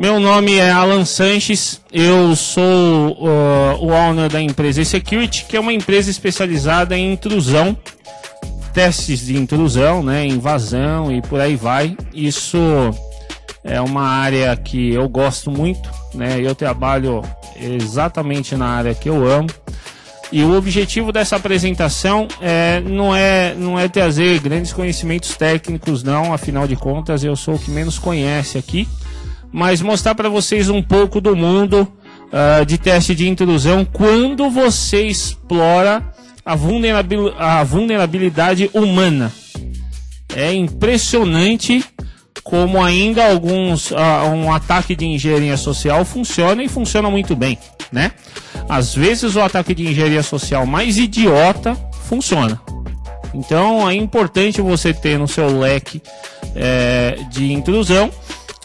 Meu nome é Alan Sanches, eu sou o owner da empresa eSecurity, que é uma empresa especializada em intrusão, testes de intrusão, né, invasão e por aí vai. Isso é uma área que eu gosto muito, né, eu trabalho exatamente na área que eu amo. E o objetivo dessa apresentação não é trazer grandes conhecimentos técnicos, não, afinal de contas eu sou o que menos conhece aqui, mas mostrar para vocês um pouco do mundo de teste de intrusão quando você explora a vulnerabilidade humana. É impressionante como ainda um ataque de engenharia social funciona e funciona muito bem, né? Às vezes o ataque de engenharia social mais idiota funciona. Então é importante você ter no seu leque de intrusão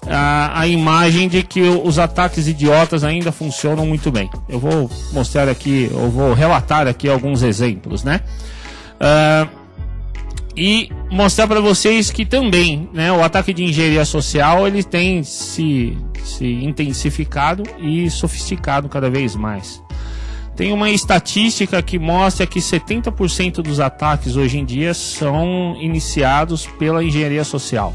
a imagem de que os ataques idiotas ainda funcionam muito bem. Eu vou mostrar aqui, eu vou relatar aqui alguns exemplos, né? E mostrar para vocês que também, né, o ataque de engenharia social ele tem se intensificado e sofisticado cada vez mais. Tem uma estatística que mostra que 70% dos ataques hoje em dia são iniciados pela engenharia social.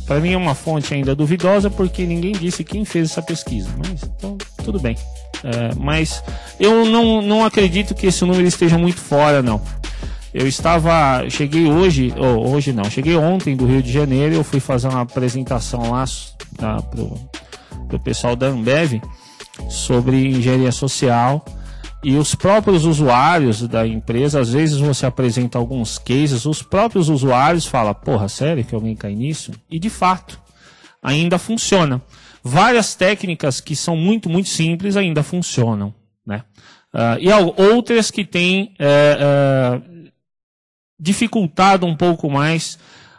Para mim é uma fonte ainda duvidosa porque ninguém disse quem fez essa pesquisa, mas então, tudo bem. Mas eu não acredito que esse número esteja muito fora, não. Cheguei cheguei ontem do Rio de Janeiro, eu fui fazer uma apresentação lá pro pessoal da Ambev sobre engenharia social e os próprios usuários da empresa, às vezes você apresenta alguns cases, os próprios usuários falam, porra, sério que alguém cai nisso? E de fato, ainda funciona. Várias técnicas que são muito, muito simples ainda funcionam, né? E outras que têm dificultado um pouco mais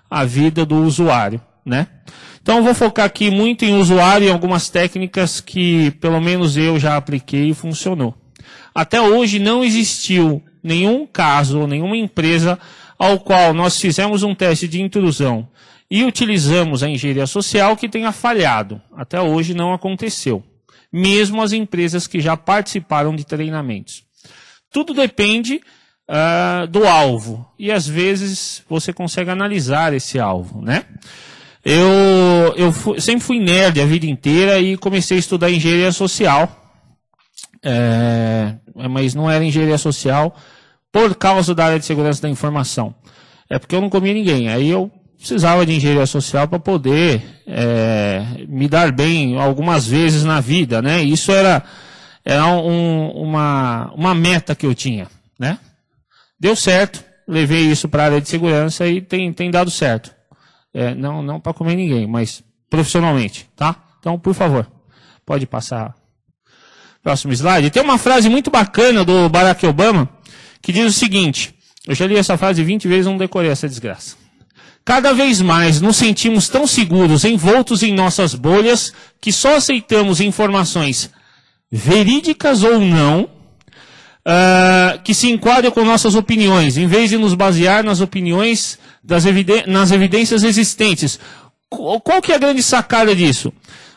a vida do usuário, né? Então eu vou focar aqui muito em usuário e algumas técnicas que pelo menos eu já apliquei e funcionou. Até hoje não existiu nenhum caso, nenhuma empresa ao qual nós fizemos um teste de intrusão e utilizamos a engenharia social que tenha falhado. Até hoje não aconteceu. Mesmo as empresas que já participaram de treinamentos. Tudo depende do alvo. E às vezes você consegue analisar esse alvo, né? Eu sempre fui nerd a vida inteira e comecei a estudar engenharia social. Mas não era engenharia social por causa da área de segurança da informação. É porque eu não comia ninguém. Aí eu precisava de engenharia social para poder me dar bem algumas vezes na vida, né? Isso era uma meta que eu tinha, né? Deu certo, levei isso para a área de segurança e tem dado certo. Não para comer ninguém, mas profissionalmente, tá? Então, por favor, pode passar. Próximo slide. Tem uma frase muito bacana do Barack Obama que diz o seguinte, eu já li essa frase 20 vezes e não decorei essa desgraça. Cada vez mais nos sentimos tão seguros, envoltos em nossas bolhas, que só aceitamos informações verídicas ou não, que se enquadram com nossas opiniões, em vez de nos basear nas opiniões, nas evidências existentes. Qual que é a grande sacada disso?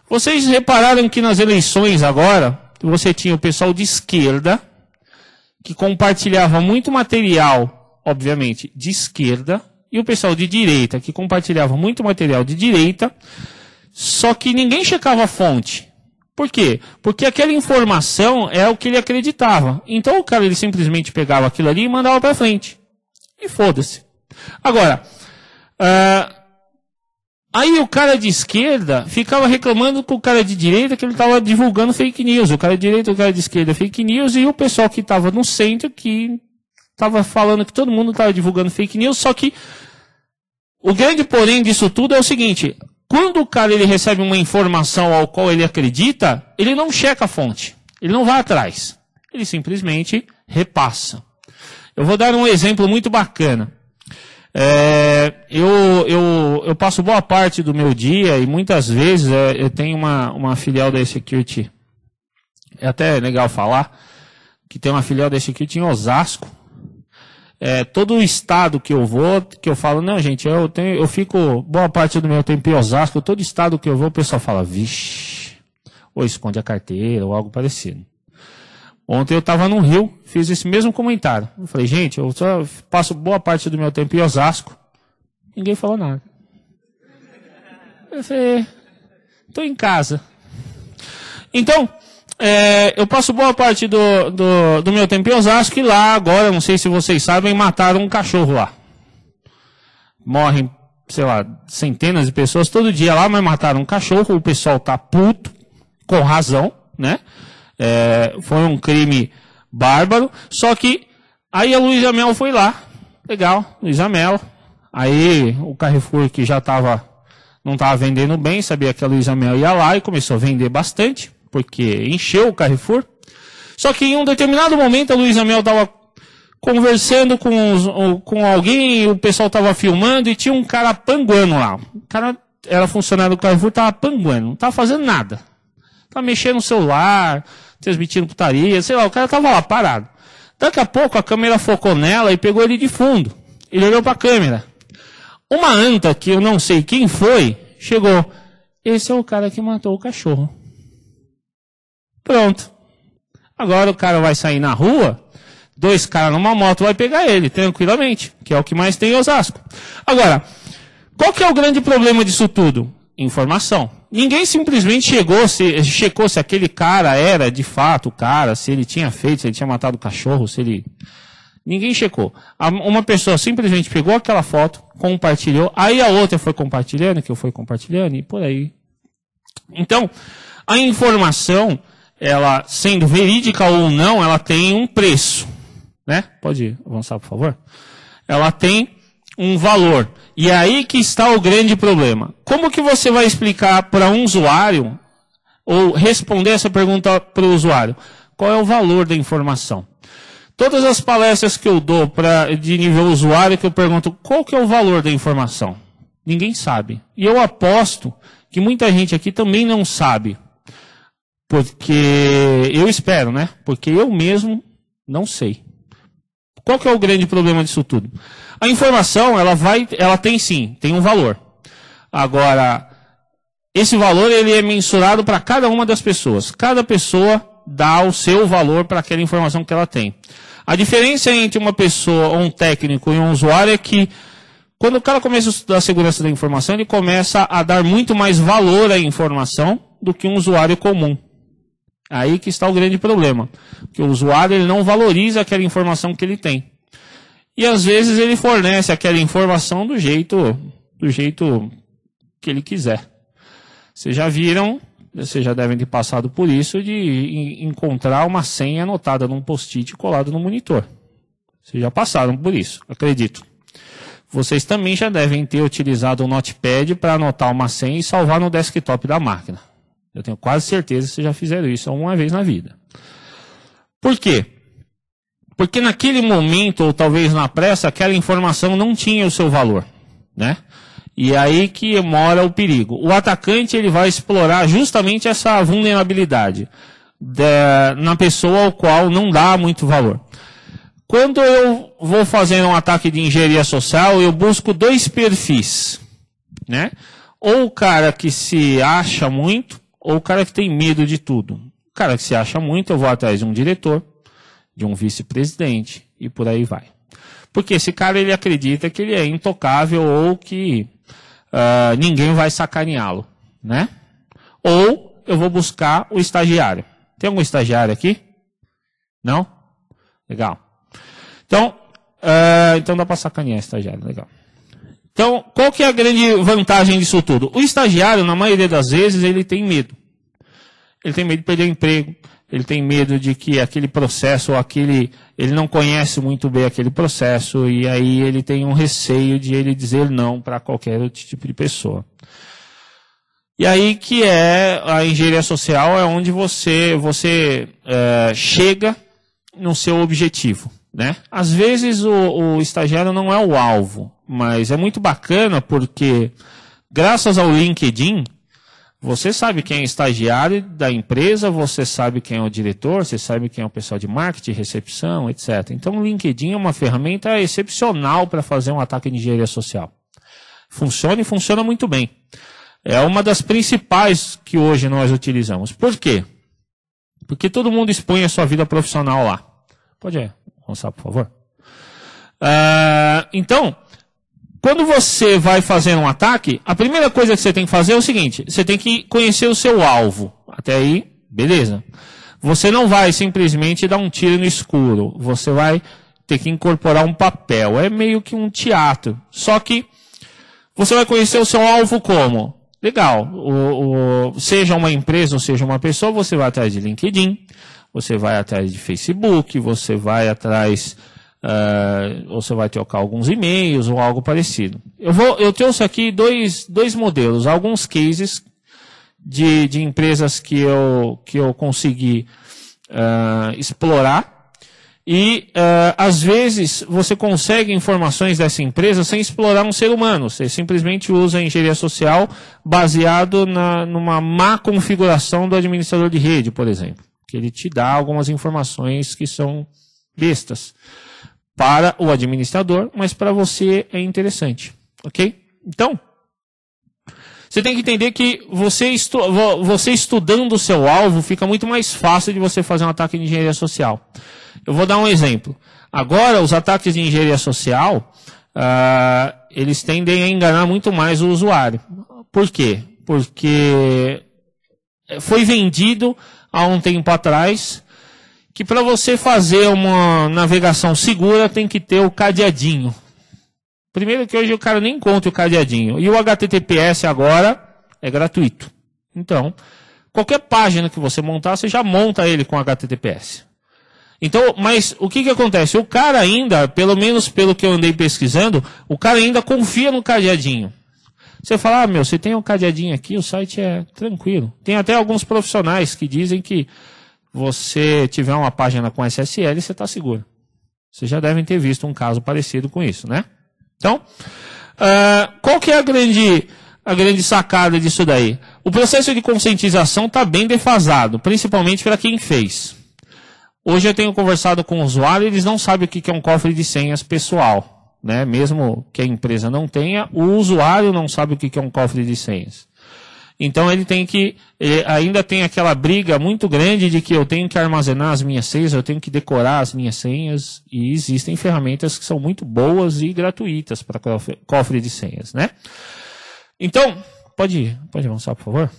Vocês repararam que nas eleições agora, você tinha o pessoal de esquerda, que compartilhava muito material, obviamente, de esquerda, e o pessoal de direita, que compartilhava muito material de direita, só que ninguém checava a fonte. Por quê? Porque aquela informação é o que ele acreditava. Então o cara ele simplesmente pegava aquilo ali e mandava para frente. E foda-se. Agora, aí o cara de esquerda ficava reclamando com o cara de direita que ele estava divulgando fake news. O cara de direita e o cara de esquerda fake news e o pessoal que estava no centro que estava falando que todo mundo estava divulgando fake news. Só que o grande porém disso tudo é o seguinte... Quando o cara ele recebe uma informação ao qual ele acredita, ele não checa a fonte. Ele não vai atrás. Ele simplesmente repassa. Eu vou dar um exemplo muito bacana. Eu passo boa parte do meu dia e muitas vezes eu tenho uma filial da eSecurity. É até legal falar que tem uma filial da eSecurity em Osasco. todo o estado que eu vou, que eu falo, não, gente, eu fico boa parte do meu tempo em Osasco, todo estado que eu vou, o pessoal fala, vixe, ou esconde a carteira, ou algo parecido. Ontem eu estava no Rio, fiz esse mesmo comentário. Eu falei, gente, eu só passo boa parte do meu tempo em Osasco. Ninguém falou nada. Eu falei, estou em casa. Então, eu passo boa parte do meu tempo em Osasco e lá agora, não sei se vocês sabem, mataram um cachorro lá. Morrem, sei lá, centenas de pessoas todo dia lá, mas mataram um cachorro, o pessoal tá puto, com razão, né? Foi um crime bárbaro, só que aí a Luísa Mel foi lá, legal, Luísa Mel, aí o Carrefour que já não estava vendendo bem, sabia que a Luísa Mel ia lá e começou a vender bastante, porque encheu o Carrefour, só que em um determinado momento a Luísa Mel estava conversando com alguém, o pessoal estava filmando e tinha um cara panguando lá, o cara era funcionário do Carrefour, estava panguando, não estava fazendo nada, estava mexendo no celular, transmitindo putaria, sei lá, o cara estava lá parado. Daqui a pouco a câmera focou nela e pegou ele de fundo. Ele olhou para a câmera. Uma anta, que eu não sei quem foi, chegou. Esse é o cara que matou o cachorro. Pronto. Agora o cara vai sair na rua, 2 caras numa moto vai pegar ele, tranquilamente, que é o que mais tem em Osasco. Agora, qual que é o grande problema disso tudo? Informação. Ninguém simplesmente checou se aquele cara era de fato o cara, se ele tinha feito, se ele tinha matado o cachorro, se ele... Ninguém checou. Uma pessoa simplesmente pegou aquela foto, compartilhou, aí a outra foi compartilhando, que eu fui compartilhando, e por aí. Então, a informação, ela sendo verídica ou não, ela tem um preço. Né? Pode avançar, por favor? Ela tem um valor. E é aí que está o grande problema. Como que você vai explicar para um usuário, ou responder essa pergunta para o usuário? Qual é o valor da informação? Todas as palestras que eu dou de nível usuário, que eu pergunto, qual que é o valor da informação? Ninguém sabe. E eu aposto que muita gente aqui também não sabe. Porque, eu espero, né? Porque eu mesmo não sei. Qual que é o grande problema disso tudo? A informação, ela tem um valor. Agora, esse valor ele é mensurado para cada uma das pessoas. Cada pessoa dá o seu valor para aquela informação que ela tem. A diferença entre uma pessoa, um técnico e um usuário é que quando o cara começa a estudar a segurança da informação, ele começa a dar muito mais valor à informação do que um usuário comum. Aí que está o grande problema. Porque o usuário ele não valoriza aquela informação que ele tem. E às vezes ele fornece aquela informação do jeito que ele quiser. Vocês já viram, vocês já devem ter passado por isso, de encontrar uma senha anotada num post-it colado no monitor. Vocês já passaram por isso, acredito. Vocês também já devem ter utilizado o Notepad para anotar uma senha e salvar no desktop da máquina. Eu tenho quase certeza que vocês já fizeram isso uma vez na vida. Por quê? Porque naquele momento, ou talvez na pressa, aquela informação não tinha o seu valor, né? E aí que mora o perigo. O atacante ele vai explorar justamente essa vulnerabilidade na pessoa ao qual não dá muito valor. Quando eu vou fazer um ataque de engenharia social, eu busco 2 perfis, né? Ou o cara que se acha muito, ou o cara que tem medo de tudo. O cara que se acha muito, eu vou atrás de um diretor, de um vice-presidente, e por aí vai. Porque esse cara ele acredita que ele é intocável ou que ninguém vai sacaneá-lo, né? Ou eu vou buscar o estagiário. Tem algum estagiário aqui? Não? Legal. Então dá para sacanear estagiário, legal. Então, qual que é a grande vantagem disso tudo? O estagiário, na maioria das vezes, ele tem medo. Ele tem medo de perder o emprego, ele tem medo de que aquele processo, ele não conhece muito bem aquele processo, e aí ele tem um receio de ele dizer não para qualquer outro tipo de pessoa. E aí que é a engenharia social, é onde você chega no seu objetivo, né? Às vezes o estagiário não é o alvo, mas é muito bacana porque, graças ao LinkedIn, Você sabe quem é estagiário da empresa, você sabe quem é o diretor, você sabe quem é o pessoal de marketing, recepção, etc. Então, o LinkedIn é uma ferramenta excepcional para fazer um ataque de engenharia social. Funciona e funciona muito bem. É uma das principais que hoje nós utilizamos. Por quê? Porque todo mundo expõe a sua vida profissional lá. Pode avançar, por favor? Então, quando você vai fazer um ataque, a primeira coisa que você tem que fazer é o seguinte: você tem que conhecer o seu alvo. Até aí, beleza. Você não vai simplesmente dar um tiro no escuro. Você vai ter que incorporar um papel. É meio que um teatro. Só que você vai conhecer o seu alvo como? Legal. Seja uma empresa ou seja uma pessoa, você vai atrás de LinkedIn, você vai atrás de Facebook, você vai atrás... ou você vai trocar alguns e-mails ou algo parecido. Eu trouxe aqui dois modelos, alguns cases de empresas que eu consegui explorar. E, às vezes, você consegue informações dessa empresa sem explorar um ser humano. Você simplesmente usa a engenharia social baseado numa má configuração do administrador de rede, por exemplo. Que ele te dá algumas informações que são bestas para o administrador, mas para você é interessante. Ok? Então, você tem que entender que você estudando o seu alvo, fica muito mais fácil de você fazer um ataque de engenharia social. Eu vou dar um exemplo. Agora, os ataques de engenharia social, eles tendem a enganar muito mais o usuário. Por quê? Porque foi vendido há um tempo atrás que para você fazer uma navegação segura tem que ter o cadeadinho. Primeiro que hoje o cara nem conta o cadeadinho. E o HTTPS agora é gratuito. Então, qualquer página que você montar, você já monta ele com HTTPS. Então, mas o que acontece? O cara ainda, pelo menos pelo que eu andei pesquisando, o cara ainda confia no cadeadinho. Você fala, você tem um cadeadinho aqui, o site é tranquilo. Tem até alguns profissionais que dizem que você tiver uma página com SSL, você está seguro. Vocês já devem ter visto um caso parecido com isso, né? Então, qual que é a grande sacada disso daí? O processo de conscientização está bem defasado, principalmente para quem fez. Hoje eu tenho conversado com o usuário, eles não sabem o que é um cofre de senhas pessoal, né? Mesmo que a empresa não tenha, o usuário não sabe o que é um cofre de senhas. Então ele ainda tem aquela briga muito grande de que eu tenho que armazenar as minhas senhas, eu tenho que decorar as minhas senhas, e existem ferramentas que são muito boas e gratuitas para cofre de senhas, né? Então, pode avançar, por favor?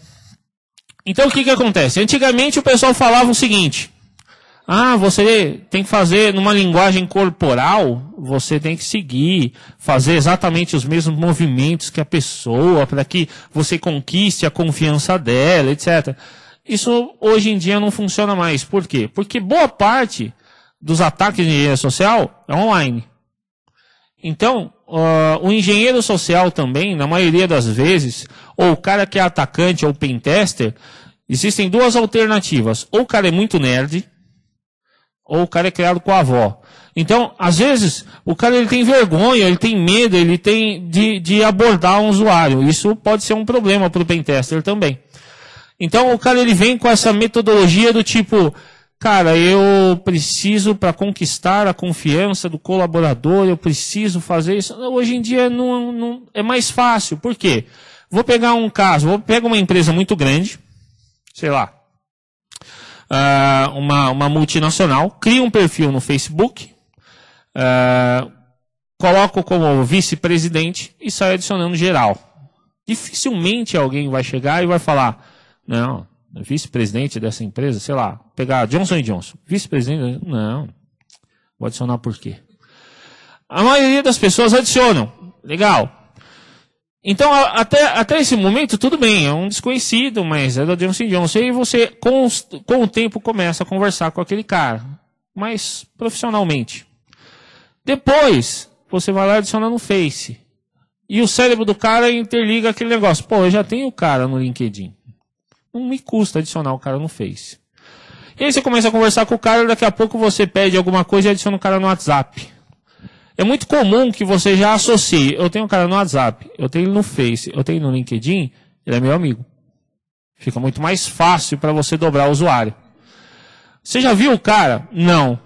Então o que acontece? Antigamente o pessoal falava o seguinte: você tem que fazer numa linguagem corporal, você tem que seguir, fazer exatamente os mesmos movimentos que a pessoa, para que você conquiste a confiança dela, etc. Isso hoje em dia não funciona mais. Por quê? Porque boa parte dos ataques de engenharia social é online. Então, o engenheiro social também, na maioria das vezes, ou o cara que é atacante ou pentester, existem duas alternativas. Ou o cara é muito nerd, ou o cara é criado com a avó. Então, às vezes, o cara ele tem vergonha, ele tem medo, ele tem de abordar um usuário. Isso pode ser um problema para o pentester também. Então, o cara ele vem com essa metodologia do tipo, cara, eu preciso, para conquistar a confiança do colaborador, eu preciso fazer isso. Hoje em dia não é mais fácil. Por quê? Vou pegar um caso, vou pegar uma empresa muito grande, sei lá, uma multinacional, cria um perfil no Facebook, coloco como vice-presidente e sai adicionando geral. Dificilmente alguém vai chegar e vai falar, não, vice-presidente dessa empresa, sei lá, pegar Johnson & Johnson, vice-presidente, não, vou adicionar por quê? A maioria das pessoas adicionam, legal. Então, até esse momento, tudo bem, é um desconhecido, mas é da Johnson & Johnson. E você, com o tempo, começa a conversar com aquele cara, mas profissionalmente. Depois, você vai lá e adiciona no Face. E o cérebro do cara interliga aquele negócio. Pô, eu já tenho o cara no LinkedIn. Não me custa adicionar o cara no Face. E aí você começa a conversar com o cara, daqui a pouco você pede alguma coisa e adiciona o cara no WhatsApp. É muito comum que você já associe. Eu tenho um cara no WhatsApp, eu tenho ele no Face, eu tenho no LinkedIn, ele é meu amigo. Fica muito mais fácil para você dobrar o usuário. Você já viu o cara? Não.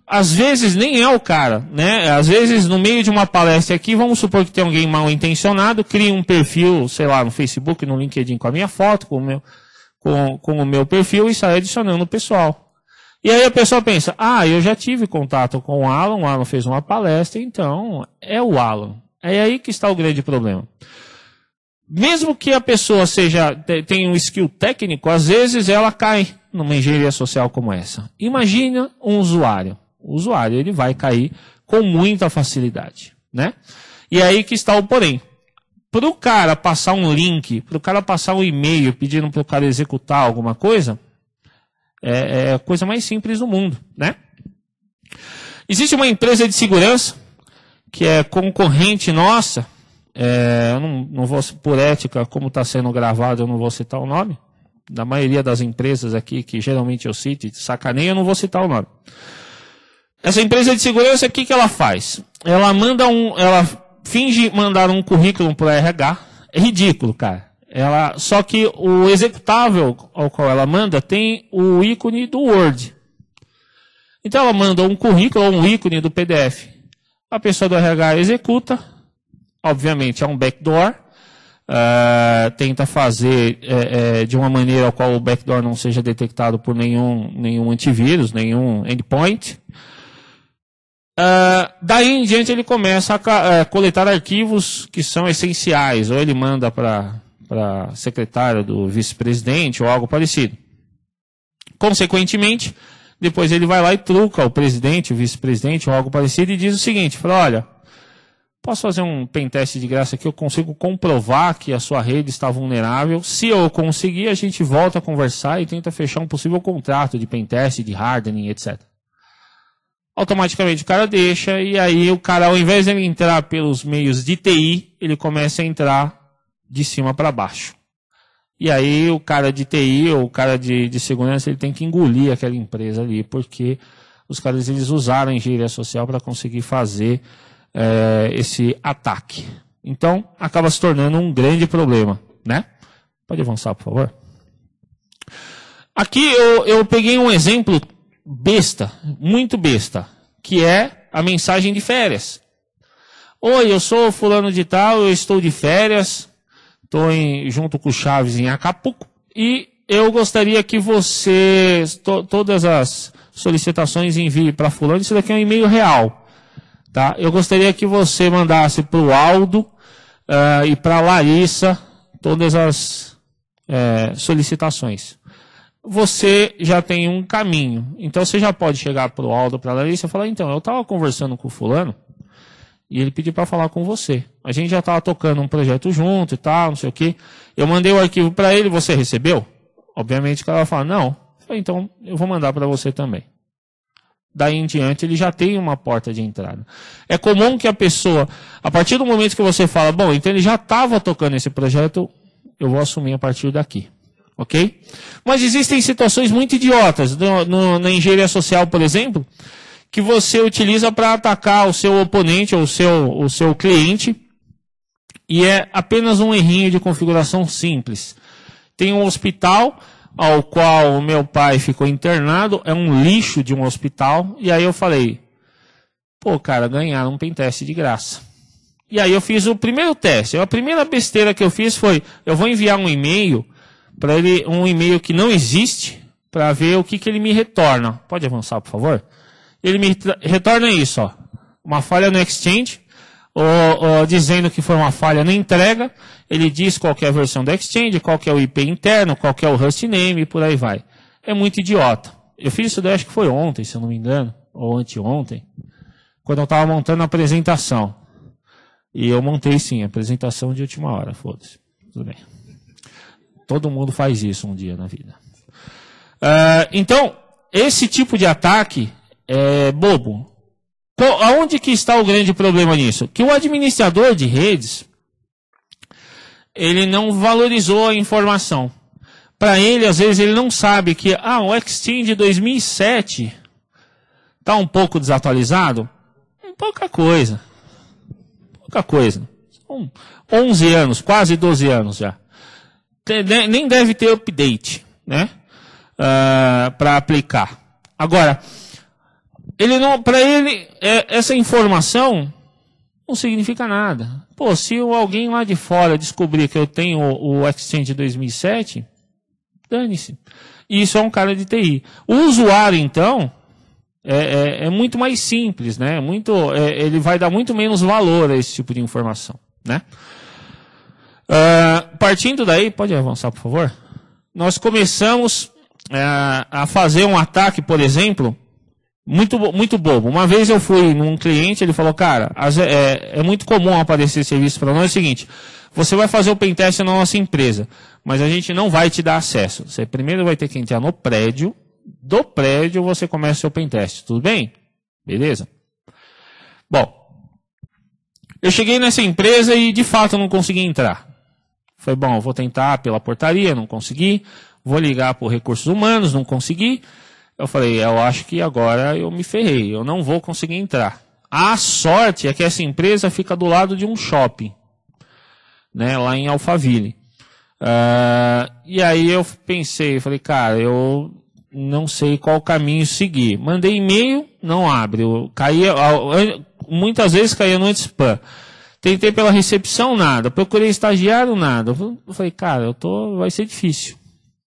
Às vezes nem é o cara, né? Às vezes no meio de uma palestra aqui, vamos supor que tem alguém mal intencionado, cria um perfil, sei lá, no Facebook, no LinkedIn com a minha foto, com o meu perfil e sai adicionando o pessoal. E aí a pessoa pensa, eu já tive contato com o Alan fez uma palestra, então é o Alan. É aí que está o grande problema. Mesmo que a pessoa tenha um skill técnico, às vezes ela cai numa engenharia social como essa. Imagina um usuário. O usuário ele vai cair com muita facilidade, né? E aí que está o porém. Para o cara passar um link, para o cara passar um e-mail pedindo para o cara executar alguma coisa, é a coisa mais simples do mundo, né? Existe uma empresa de segurança que é concorrente nossa, eu não vou, por ética, como está sendo gravado, eu não vou citar o nome, da maioria das empresas aqui, que geralmente eu cito, sacaneio, eu não vou citar o nome. Essa empresa de segurança, o que ela faz? Ela finge mandar um currículo para o RH, é ridículo, cara. Só que o executável ao qual ela manda tem o ícone do Word. Então ela manda um currículo ou um ícone do PDF. A pessoa do RH executa, obviamente é um backdoor, tenta fazer de uma maneira ao qual o backdoor não seja detectado por nenhum antivírus, nenhum endpoint. Daí em diante ele começa a coletar arquivos que são essenciais, ou ele manda para secretário do vice-presidente ou algo parecido. Consequentemente, depois ele vai lá e truca o presidente, o vice-presidente ou algo parecido e diz o seguinte, fala, olha, posso fazer um pentest de graça aqui, eu consigo comprovar que a sua rede está vulnerável. Se eu conseguir, a gente volta a conversar e tenta fechar um possível contrato de pentest, de hardening, etc. Automaticamente o cara deixa, e aí o cara, ao invés de ele entrar pelos meios de TI, ele começa a entrar de cima para baixo. E aí o cara de TI, ou o cara de segurança, ele tem que engolir aquela empresa ali, porque os caras eles usaram a engenharia social para conseguir fazer esse ataque. Então, acaba se tornando um grande problema, né? Pode avançar, por favor. Aqui eu peguei um exemplo besta, muito besta, que é a mensagem de férias. Oi, eu sou fulano de tal, eu estou de férias, estou junto com o Chaves em Acapulco, e eu gostaria que você, todas as solicitações envie para fulano, isso daqui é um e-mail real. Tá? Eu gostaria que você mandasse para o Aldo e para a Larissa todas as solicitações. Você já tem um caminho. Então você já pode chegar para o Aldo, para a Larissa e falar, então, eu estava conversando com o fulano e ele pediu para falar com você. A gente já estava tocando um projeto junto e tal, não sei o quê. Eu mandei o arquivo para ele, você recebeu? Obviamente que ela vai falar, não. Então eu vou mandar para você também. Daí em diante ele já tem uma porta de entrada. É comum que a pessoa, a partir do momento que você fala, bom, então ele já estava tocando esse projeto, eu vou assumir a partir daqui. Ok? Mas existem situações muito idiotas. Na engenharia social, por exemplo, que você utiliza para atacar o seu oponente ou o seu cliente, e é apenas um errinho de configuração simples. Tem um hospital ao qual o meu pai ficou internado, é um lixo de um hospital, e aí eu falei, pô, cara, ganharam um pentest de graça. E aí eu fiz o primeiro teste. A primeira besteira que eu fiz foi, eu vou enviar um e-mail para ele, um e-mail que não existe, para ver o que ele me retorna. Pode avançar, por favor? Ele me retorna isso, ó, uma falha no Exchange, ou dizendo que foi uma falha na entrega. Ele diz qual que é a versão do Exchange, qual que é o IP interno, qual que é o hostname e por aí vai. É muito idiota. Eu fiz isso daí, acho que foi ontem, se eu não me engano, ou anteontem, quando eu estava montando a apresentação. E eu montei sim, a apresentação de última hora, foda-se. Tudo bem. Todo mundo faz isso um dia na vida. Então, esse tipo de ataque é bobo. Aonde que está o grande problema nisso? Que o administrador de redes, ele não valorizou a informação. Para ele, às vezes, ele não sabe que o Exchange 2007 está um pouco desatualizado. Pouca coisa. Pouca coisa. São 11 anos, quase 12 anos já. nem deve ter update, né? Para aplicar. Agora, para ele, essa informação não significa nada. Pô, se alguém lá de fora descobrir que eu tenho o Exchange 2007, dane-se. Isso é um cara de TI. O usuário, então, é muito mais simples, né? Ele vai dar muito menos valor a esse tipo de informação, né? Partindo daí, pode avançar, por favor? Nós começamos a fazer um ataque, por exemplo, muito bobo. Uma vez eu fui num cliente, ele falou, cara, é muito comum aparecer serviço para nós, é o seguinte, você vai fazer o pentest na nossa empresa, mas a gente não vai te dar acesso. Você primeiro vai ter que entrar no prédio, do prédio você começa o seu pentest, tudo bem? Beleza? Bom, eu cheguei nessa empresa e de fato eu não consegui entrar. Falei, bom, eu vou tentar pela portaria, não consegui, vou ligar para recursos humanos, não consegui. Eu falei, eu acho que agora eu me ferrei, eu não vou conseguir entrar. A sorte é que essa empresa fica do lado de um shopping, né, lá em Alphaville. E aí eu pensei, falei, cara, eu não sei qual caminho seguir. Mandei e-mail, não abre. Muitas vezes caía no spam. Tentei pela recepção, nada. Procurei estagiário, nada. Eu falei, cara, vai ser difícil.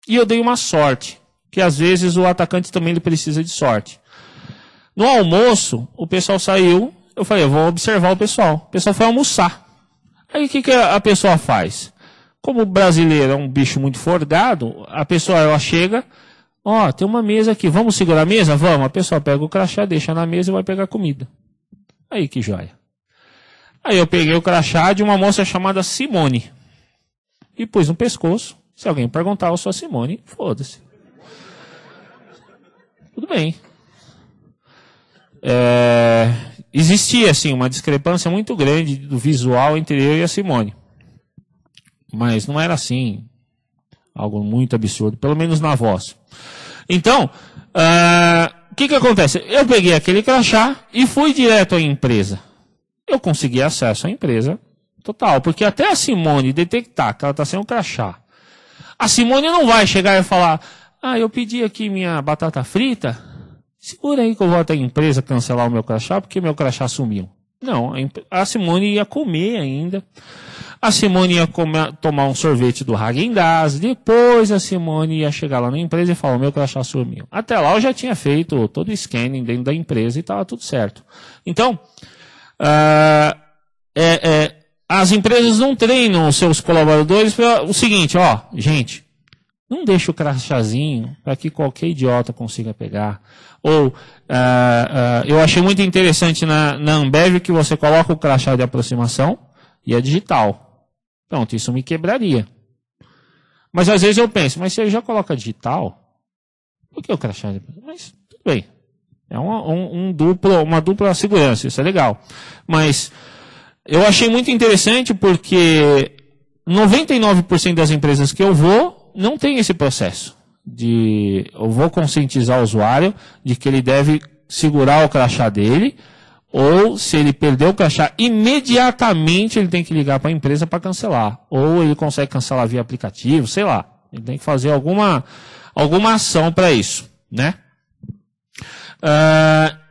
E eu dei uma sorte. Que às vezes o atacante também ele precisa de sorte. No almoço, o pessoal saiu, eu falei, eu vou observar o pessoal. O pessoal foi almoçar. Aí o que a pessoa faz? Como o brasileiro é um bicho muito forgado, a pessoa ela chega, tem uma mesa aqui, vamos segurar a mesa? Vamos. A pessoa pega o crachá, deixa na mesa e vai pegar comida. Aí que joia. Aí eu peguei o crachá de uma moça chamada Simone e pus no pescoço. Se alguém perguntar, eu sou a Simone, foda-se. Tudo bem. Existia, assim, uma discrepância muito grande do visual entre eu e a Simone. Mas não era assim, algo muito absurdo, pelo menos na voz. Então, o que acontece? Eu peguei aquele crachá e fui direto à empresa. Eu consegui acesso à empresa total, porque até a Simone detectar que ela está sem um crachá, a Simone não vai chegar e falar, eu pedi aqui minha batata frita, segura aí que eu vou até a empresa cancelar o meu crachá, porque meu crachá sumiu. Não, a Simone ia comer ainda, a Simone ia tomar um sorvete do Häagen-Dazs, depois a Simone ia chegar lá na empresa e falar, meu crachá sumiu. Até lá eu já tinha feito todo o scanning dentro da empresa e estava tudo certo. Então, as empresas não treinam os seus colaboradores para o seguinte, gente, não deixa o crachazinho para que qualquer idiota consiga pegar. Ou, eu achei muito interessante na Ambev que você coloca o crachá de aproximação e é digital. Pronto, isso me quebraria. Mas às vezes eu penso, mas se ele já coloca digital, por que o crachá de aproximação? Mas tudo bem. É uma dupla segurança, isso é legal. Mas eu achei muito interessante porque 99% das empresas que eu vou não tem esse processo. Eu vou conscientizar o usuário de que ele deve segurar o crachá dele, ou se ele perdeu o crachá, imediatamente ele tem que ligar para a empresa para cancelar. Ou ele consegue cancelar via aplicativo, sei lá. Ele tem que fazer alguma ação para isso, né?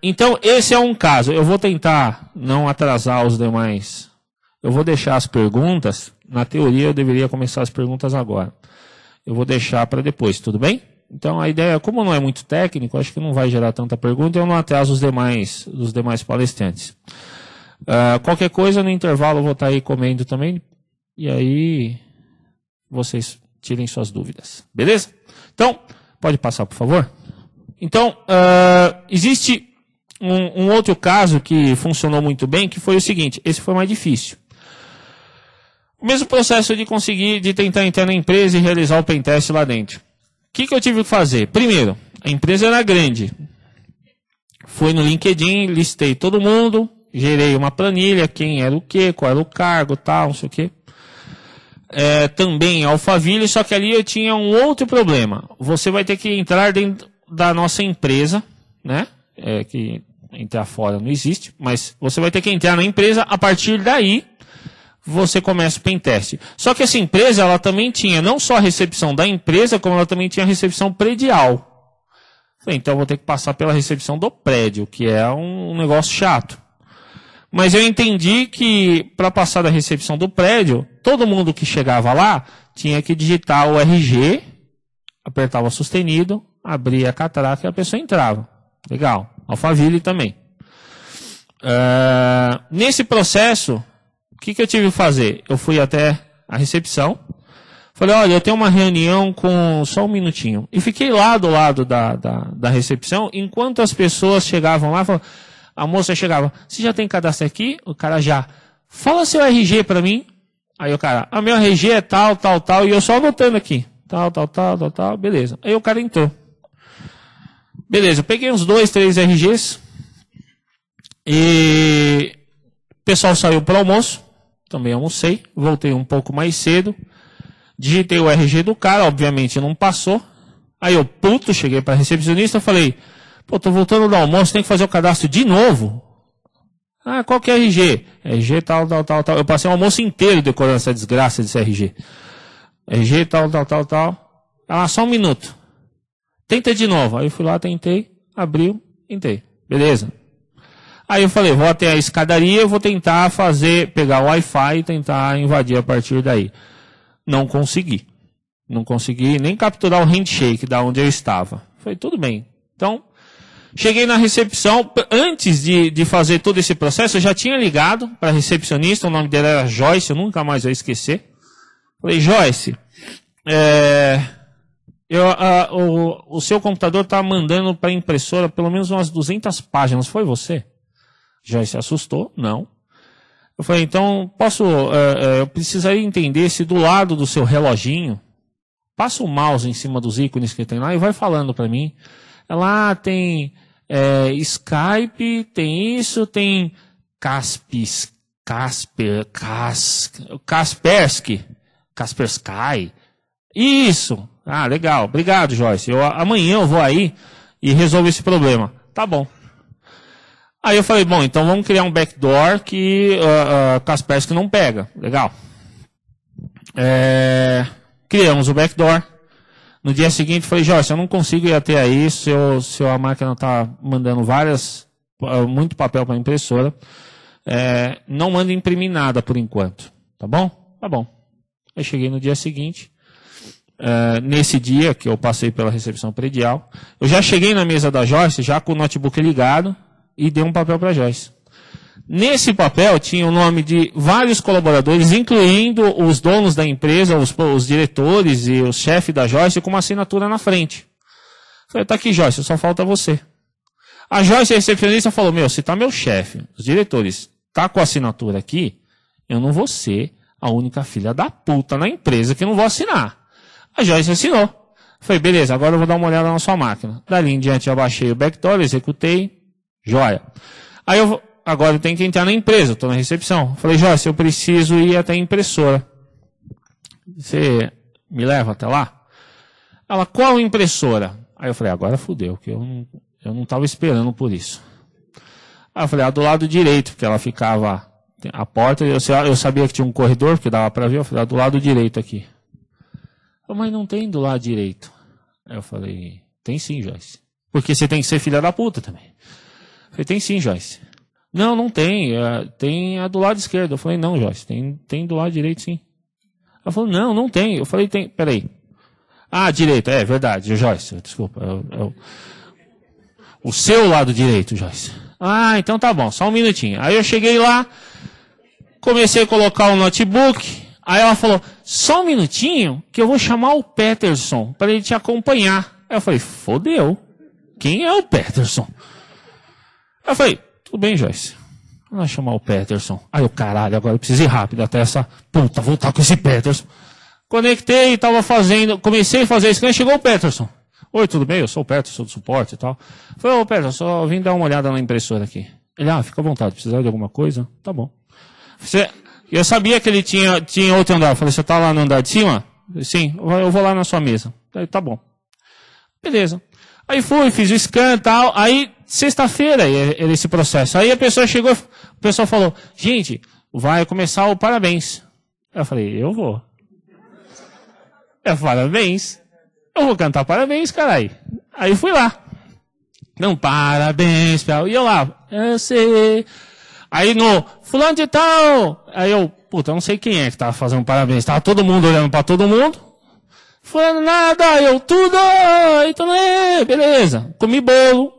Então, esse é um caso. Eu vou tentar não atrasar os demais. Eu vou deixar as perguntas. Na teoria, eu deveria começar as perguntas agora. Eu vou deixar para depois, tudo bem? Então, a ideia, como não é muito técnico, acho que não vai gerar tanta pergunta, eu não atraso os demais palestrantes. Qualquer coisa, no intervalo, eu vou estar aí comendo também. E aí, vocês tirem suas dúvidas. Beleza? Então, pode passar, por favor? Então, existe um outro caso que funcionou muito bem, que foi o seguinte, esse foi mais difícil. O mesmo processo de tentar entrar na empresa e realizar o pentest lá dentro. O que eu tive que fazer? Primeiro, a empresa era grande. Fui no LinkedIn, listei todo mundo, gerei uma planilha, quem era o quê, qual era o cargo, tal, não sei o quê. Também Alphaville, só que ali eu tinha um outro problema. Você vai ter que entrar dentro da nossa empresa, né? Que entrar fora não existe, mas você vai ter que entrar na empresa, a partir daí você começa o pentest. Só que essa empresa, ela também tinha não só a recepção da empresa, como ela também tinha a recepção predial. Então eu vou ter que passar pela recepção do prédio, que é um negócio chato. Mas eu entendi que para passar da recepção do prédio, todo mundo que chegava lá tinha que digitar o RG, apertava sustenido, abria a catraca e a pessoa entrava. Legal. Alphaville também. Nesse processo, o que eu tive que fazer? Eu fui até a recepção, falei, olha, eu tenho uma reunião com só um minutinho. E fiquei lá do lado da recepção, enquanto as pessoas chegavam lá, a moça chegava, você já tem cadastro aqui? O cara já, fala seu RG para mim. Aí o cara, meu RG é tal, tal, tal, e eu só anotando aqui. Tal, tal, tal, tal, tal, beleza. Aí o cara entrou. Beleza, eu peguei uns 2, 3 RGs, e o pessoal saiu para o almoço, também almocei, voltei um pouco mais cedo, digitei o RG do cara, obviamente não passou. Aí eu, puto, cheguei para a recepcionista, falei, pô, tô voltando do almoço, tem que fazer o cadastro de novo? Qual que é RG? RG tal, tal, tal, tal. Eu passei o almoço inteiro decorando essa desgraça desse RG. RG tal, tal, tal, tal. Só um minuto. Tenta de novo. Aí eu fui lá, tentei, abriu, tentei. Beleza. Aí eu falei, vou até a escadaria, vou tentar pegar o Wi-Fi e tentar invadir a partir daí. Não consegui. Não consegui nem capturar o handshake da onde eu estava. Falei, tudo bem. Então, cheguei na recepção. Antes de fazer todo esse processo, eu já tinha ligado para a recepcionista, o nome dela era Joyce, eu nunca mais vou esquecer. Falei, Joyce, o seu computador está mandando para a impressora pelo menos umas 200 páginas. Foi você? Joyce assustou? Não. Eu falei, então, eu precisaria entender se do lado do seu reloginho, passa o mouse em cima dos ícones que tem lá e vai falando para mim. Lá tem Skype, tem isso, tem Kaspersky. Isso. Legal. Obrigado, Joyce. Amanhã eu vou aí e resolvo esse problema. Tá bom. Aí eu falei, bom, então vamos criar um backdoor que Kaspersky não pega. Legal. Criamos o backdoor. No dia seguinte, falei, Joyce, eu não consigo ir até aí, a máquina está mandando muito papel para a impressora. Não manda imprimir nada por enquanto. Tá bom? Tá bom. Aí cheguei no dia seguinte. Nesse dia que eu passei pela recepção predial, eu já cheguei na mesa da Joyce, já com o notebook ligado, e dei um papel para a Joyce. Nesse papel tinha o nome de vários colaboradores, incluindo os donos da empresa, os diretores e o chefe da Joyce, com uma assinatura na frente. Falei, tá aqui, Joyce, só falta você. A Joyce, a recepcionista, falou, se tá meu chefe, os diretores, tá com a assinatura aqui, eu não vou ser a única filha da puta na empresa que não vou assinar. A Joyce assinou. Falei, beleza, agora eu vou dar uma olhada na sua máquina. Dali em diante eu baixei o backdoor, executei, joia. Aí agora eu tenho que entrar na empresa, estou na recepção. Falei, Joyce, eu preciso ir até a impressora. Você me leva até lá? Ela, qual impressora? Aí eu falei, agora fudeu, que eu não estava esperando por isso. Aí eu falei, do lado direito, porque ela ficava, a porta, eu sabia que tinha um corredor, porque dava para ver, eu falei, do lado direito aqui. Mas não tem do lado direito. Aí eu falei, tem sim, Joyce. Porque você tem que ser filha da puta também. Eu falei, tem sim, Joyce. Não tem. Tem a do lado esquerdo. Eu falei, não, Joyce, tem do lado direito sim. Ela falou, não tem. Eu falei, tem. Peraí. Direito, é verdade, Joyce. Desculpa. O seu lado direito, Joyce. Então tá bom, só um minutinho. Aí eu cheguei lá, comecei a colocar o notebook. Aí ela falou, só um minutinho que eu vou chamar o Peterson para ele te acompanhar. Aí eu falei, fodeu. Quem é o Peterson? Aí eu falei, tudo bem, Joyce. Vamos chamar o Peterson. Aí eu, caralho, agora eu preciso ir rápido até essa puta voltar com esse Peterson. Conectei, comecei a fazer isso. Quando chegou o Peterson. Oi, tudo bem? Eu sou o Peterson do suporte e tal. Eu falei, Peterson, só vim dar uma olhada na impressora aqui. Ele, fica à vontade, precisar de alguma coisa? Tá bom. Eu sabia que ele tinha outro andar. Eu falei, você tá lá no andar de cima? Sim, eu vou lá na sua mesa. Aí, tá bom. Beleza. Aí fiz o scan e tal. Aí, sexta-feira, era esse processo. Aí a pessoa chegou, o pessoal falou, gente, vai começar o parabéns. Eu falei, eu vou. Parabéns. Eu vou cantar parabéns, caralho. Aí fui lá. Não, parabéns, e eu lá, eu sei. Aí no fulano de tal, aí eu, puta, eu não sei quem é que tava fazendo parabéns. Tava todo mundo olhando pra todo mundo. Fulano nada, eu tudo, então beleza. Comi bolo.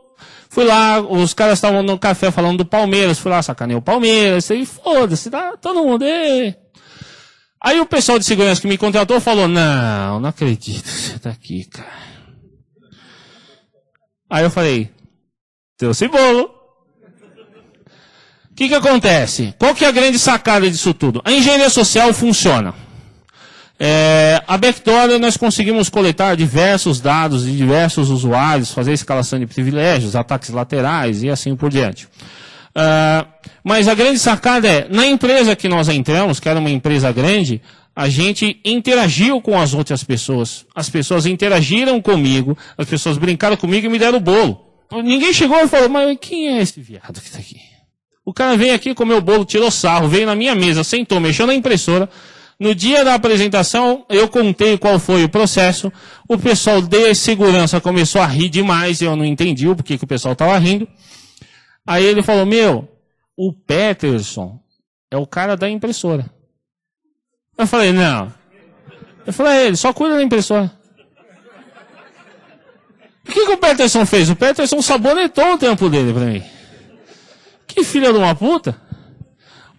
Fui lá, os caras estavam no café falando do Palmeiras. Fui lá, sacanei o Palmeiras. E foda-se, tá todo mundo. Aí o pessoal de segurança que me contratou falou, não acredito, você tá aqui, cara. Aí eu falei, trouxe bolo. O que acontece? Qual que é a grande sacada disso tudo? A engenharia social funciona. A Backdoor nós conseguimos coletar diversos dados de diversos usuários, fazer escalação de privilégios, ataques laterais e assim por diante. Mas a grande sacada é, na empresa que nós entramos, que era uma empresa grande, a gente interagiu com as outras pessoas. As pessoas interagiram comigo, as pessoas brincaram comigo e me deram bolo. Ninguém chegou e falou, mas quem é esse viado que está aqui? O cara veio aqui, comeu o bolo, tirou sarro, veio na minha mesa, sentou, mexeu na impressora. No dia da apresentação, eu contei qual foi o processo. O pessoal de segurança começou a rir demais, eu não entendi o porquê que o pessoal estava rindo. Aí ele falou, o Peterson é o cara da impressora. Eu falei, não. Eu falei, ele só cuida da impressora. O que o Peterson fez? O Peterson sabonetou o tempo dele pra mim. Que filha de uma puta.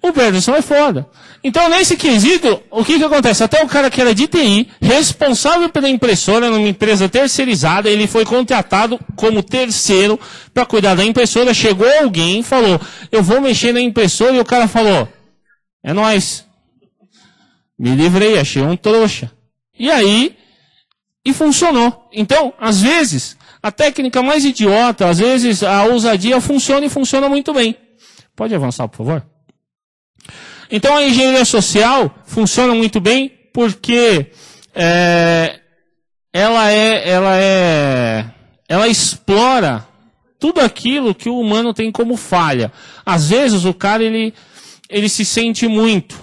O Peterson é foda. Então, nesse quesito, o que acontece? Até o cara que era de TI, responsável pela impressora, numa empresa terceirizada, ele foi contratado como terceiro para cuidar da impressora. Chegou alguém e falou, eu vou mexer na impressora, e o cara falou, é nóis. Me livrei, achei um trouxa. E aí, funcionou. Então, às vezes, a técnica mais idiota, às vezes a ousadia funciona e funciona muito bem. Pode avançar, por favor? Então a engenharia social funciona muito bem porque ela explora tudo aquilo que o humano tem como falha. Às vezes o cara ele se sente muito,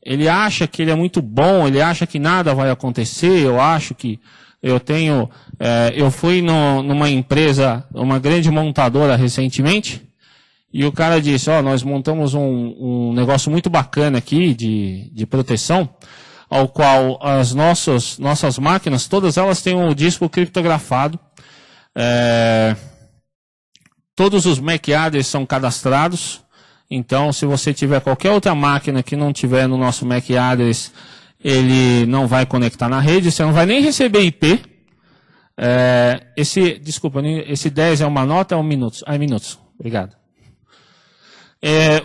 ele acha que ele é muito bom, ele acha que nada vai acontecer. Eu acho que eu fui numa empresa, uma grande montadora recentemente. E o cara disse, nós montamos um negócio muito bacana aqui de proteção, ao qual as nossas máquinas, todas elas têm um disco criptografado. Todos os MAC addresses são cadastrados. Então, se você tiver qualquer outra máquina que não tiver no nosso MAC address, ele não vai conectar na rede, você não vai nem receber IP. Esse 10 é uma nota ou minutos? Minutos. Obrigado.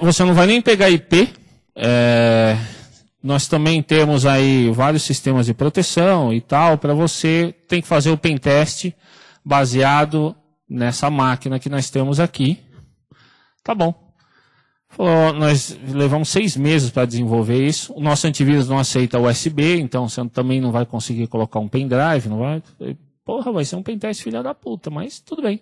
Você não vai nem pegar IP. Nós também temos aí vários sistemas de proteção e tal. Para você, tem que fazer o pentest baseado nessa máquina que nós temos aqui. Tá bom. Nós levamos 6 meses para desenvolver isso. O nosso antivírus não aceita USB, então você também não vai conseguir colocar um pendrive. Não vai. Porra, vai ser um pentest filha da puta, mas tudo bem.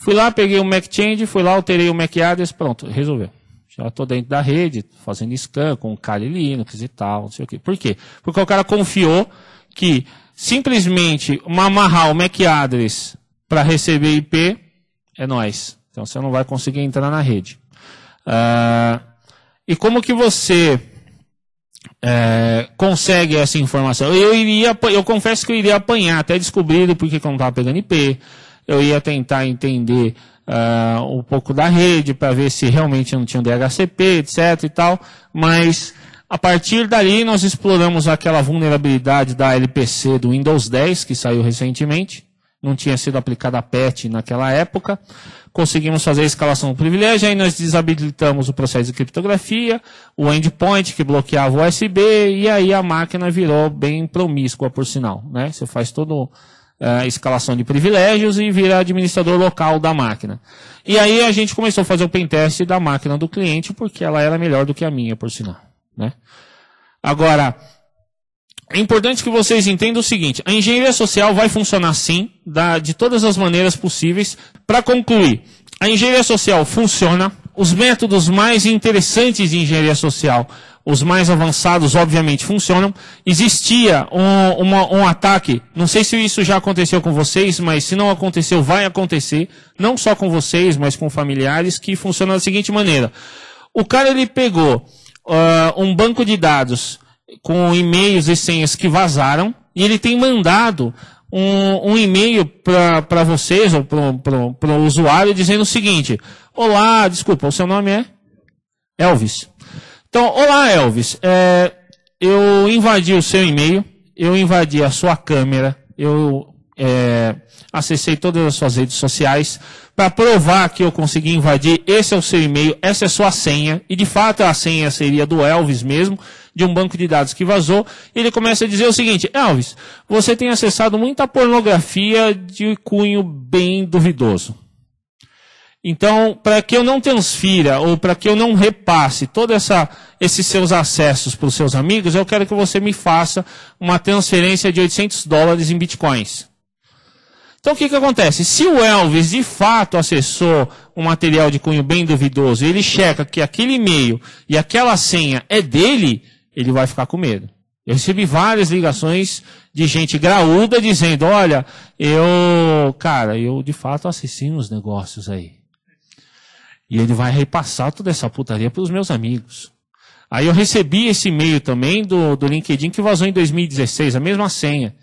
Fui lá, peguei o MAC Change, fui lá, alterei o MAC address, pronto, resolveu. Já estou dentro da rede, fazendo scan com o Kali Linux e tal, não sei o quê. Por quê? Porque o cara confiou que simplesmente amarrar o MAC address para receber IP é nóis. Então você não vai conseguir entrar na rede. E como que você consegue essa informação? Eu confesso que eu iria apanhar até descobrir por que eu não estava pegando IP. Eu ia tentar entender um pouco da rede para ver se realmente não tinha um DHCP, etc. e tal. Mas a partir dali nós exploramos aquela vulnerabilidade da LPC do Windows 10 que saiu recentemente. Não tinha sido aplicada a patch naquela época. Conseguimos fazer a escalação do privilégio, aí nós desabilitamos o processo de criptografia, o endpoint que bloqueava o USB, e aí a máquina virou bem promíscua, por sinal, né? Você faz toda a escalação de privilégios e vira administrador local da máquina. E aí a gente começou a fazer o pentest da máquina do cliente, porque ela era melhor do que a minha, por sinal, né? Agora, é importante que vocês entendam o seguinte, a engenharia social vai funcionar sim, de todas as maneiras possíveis. Para concluir, a engenharia social funciona, os métodos mais interessantes de engenharia social, os mais avançados, obviamente, funcionam. Existia um ataque, não sei se isso já aconteceu com vocês, mas se não aconteceu, vai acontecer, não só com vocês, mas com familiares, que funciona da seguinte maneira. O cara, ele pegou um banco de dados com e-mails e senhas que vazaram, e ele tem mandado um e-mail para vocês, ou para o usuário, dizendo o seguinte: olá, desculpa, o seu nome é? Elvis. Então, olá, Elvis, eu invadi o seu e-mail, eu invadi a sua câmera, eu acessei todas as suas redes sociais para provar que eu consegui invadir. Esse é o seu e-mail, essa é a sua senha, e de fato a senha seria do Elvis mesmo, de um banco de dados que vazou. E ele começa a dizer o seguinte: Elvis, você tem acessado muita pornografia de cunho bem duvidoso. Então, para que eu não transfira, ou para que eu não repasse todos esses seus acessos para os seus amigos, eu quero que você me faça uma transferência de $800 em bitcoins. Então, o que acontece? Se o Elvis, de fato, acessou um material de cunho bem duvidoso, e ele checa que aquele e-mail e aquela senha é dele, ele vai ficar com medo. Eu recebi várias ligações de gente graúda dizendo: olha, eu de fato acessei uns negócios aí. E ele vai repassar toda essa putaria para os meus amigos. Aí eu recebi esse e-mail também do LinkedIn que vazou em 2016, a mesma senha.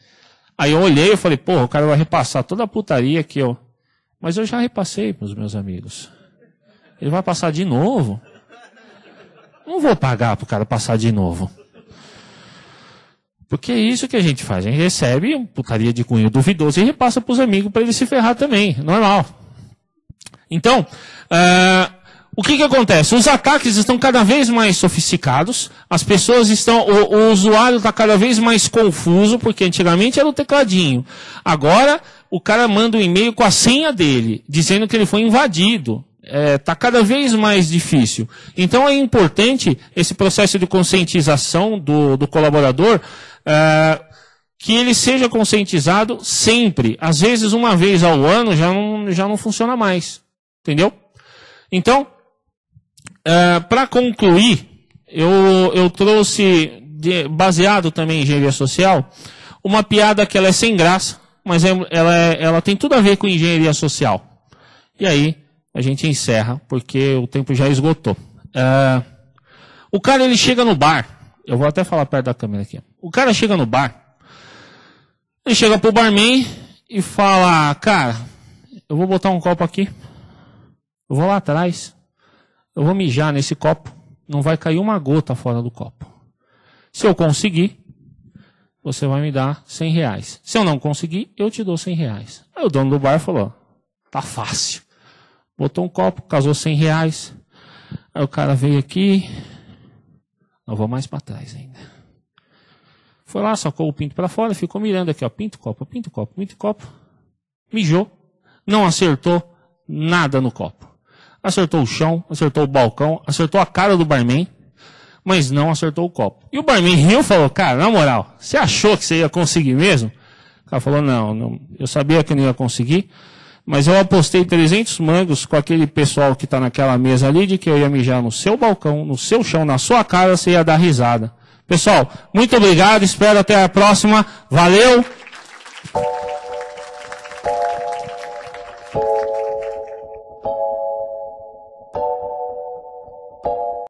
Aí eu olhei e falei: porra, o cara vai repassar toda a putaria que eu... Mas eu já repassei para os meus amigos. Ele vai passar de novo? Não vou pagar para o cara passar de novo. Porque é isso que a gente faz. A gente recebe putaria de cunho duvidoso e repassa para os amigos para ele se ferrar também. Normal. Então, o que acontece? Os ataques estão cada vez mais sofisticados, as pessoas o usuário está cada vez mais confuso, porque antigamente era o tecladinho. Agora, o cara manda um e-mail com a senha dele, dizendo que ele foi invadido. Está cada vez mais difícil. Então é importante esse processo de conscientização do colaborador, que ele seja conscientizado sempre. Às vezes, uma vez ao ano, já não funciona mais. Entendeu? Então, para concluir, eu trouxe, baseado também em engenharia social, uma piada que ela é sem graça, mas ela tem tudo a ver com engenharia social. E aí, a gente encerra, porque o tempo já esgotou. O cara, ele chega no bar, eu vou até falar perto da câmera aqui. O cara chega no bar, ele chega pro barman e fala: cara, eu vou botar um copo aqui. Eu vou lá atrás, eu vou mijar nesse copo, não vai cair uma gota fora do copo. Se eu conseguir, você vai me dar R$100. Se eu não conseguir, eu te dou R$100. Aí o dono do bar falou: tá fácil. Botou um copo, casou R$100. Aí o cara veio aqui, não vou mais para trás ainda. Foi lá, sacou o pinto para fora, ficou mirando aqui, ó, pinto, copo, pinto, copo, pinto, copo. Mijou, não acertou nada no copo. Acertou o chão, acertou o balcão, acertou a cara do barman, mas não acertou o copo. E o barman riu e falou: cara, na moral, você achou que você ia conseguir mesmo? O cara falou: não, eu sabia que eu não ia conseguir, mas eu apostei 300 mangos com aquele pessoal que está naquela mesa ali, de que eu ia mijar no seu balcão, no seu chão, na sua cara, você ia dar risada. Pessoal, muito obrigado, espero até a próxima. Valeu!